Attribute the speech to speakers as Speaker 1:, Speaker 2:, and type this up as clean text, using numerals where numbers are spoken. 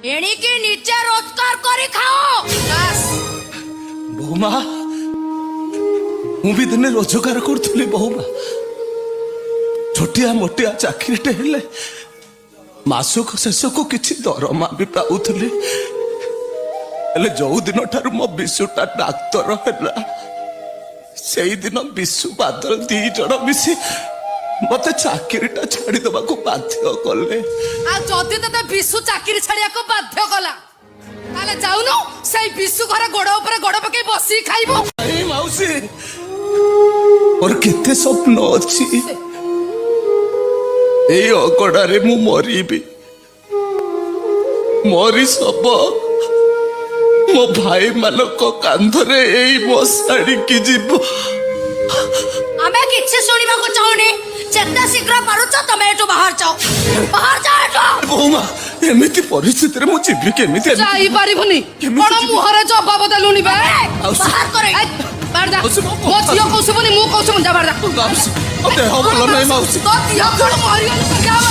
Speaker 1: ଏଣିକି ନିଜେ ରୋଜଗାର କରି ଖାଅ ବାସ୍।
Speaker 2: ବୋଉମା ମୁଁ ବି ଦିନେ ରୋଜଗାର କରୁଥିଲି ବୋଉମା। ଛୋଟିଆ ମୋଟିଆ ଚାକିରିଟେ ହେଲେ ମାସକୁ ଶେଷକୁ କିଛି ଦରମା ବି ପାଉଥିଲି। ହେଲେ ଯୋଉ ଦିନ ଠାରୁ ମୋ ବିଶୁଟା ଡାକ୍ତର ହେଲା ସେଇଦିନ ବିଶୁ ବାଦଲ ଦି ଜଣ ମିଶି ମତେ ଚାକିରିଟା ଛାଡିଦବାକୁ ବାଧ୍ୟ କଲେ।
Speaker 1: ଆଉ ଯଦି ତତେ ବିଶୁ ଚାକିରି ଛାଡିବାକୁ ବାଧ୍ୟ କଲା ତାହେଲେ ଯାଉନୁ ସେଇ ବିଶୁ ଘରେ ଗୋଡ ଉପରେ ଗୋଡ ପକେଇ ବସିକି ଖାଇବୁ।
Speaker 2: ଏଇ ମାଉସୀ ମୋର କେତେ ସ୍ୱପ୍ନ ଅଛି। ଏଇ ଅଗଡାରେ ମୁଁ ମରିବି, ମରି ଶବ ମୋ ଭାଇ ମାନଙ୍କ କାନ୍ଧରେ ଏଇ ମଶାଣିକି ଯିବ।
Speaker 1: ଆମେ କିଛି ଶୁଣିବାକୁ ଚାହୁଁନି। ଯେତେ ଶୀଘ୍ର ପାରୁଛ ତମେ ଏଠୁ ବାହାର ଯାଅ, ବାହାର ଯାଅ ଏଠୁ।
Speaker 2: ବୋଉମା ଏମିତି ପରିସ୍ଥିତିରେ ମୁଁ ଯିବି କେମିତି?
Speaker 1: ଯାଇପାରିବୁନି।
Speaker 2: କେମିତି
Speaker 1: କଣ
Speaker 2: ଯିବି?
Speaker 1: ମୁହଁରେ ଜବାବ ଦେଲୁନି ବେ?
Speaker 2: ମାଉସୀ।
Speaker 1: ବାହାର କରେ ବାହାର ଯା।
Speaker 2: ମାଉସୀ,
Speaker 1: ମୋ ଝିଅ କହୁଛୁ ବୋଲି ମୁଁ କହୁଛୁ ଯା ବାହାର ଯା।
Speaker 2: ମାଉସୀ, ମୋ ଦେହ ଭଲ ନାହିଁ ମାଉସୀ।
Speaker 1: ତୋ ଝିଅ କଣ ମରିଗଲା? ଯା ବାହାର।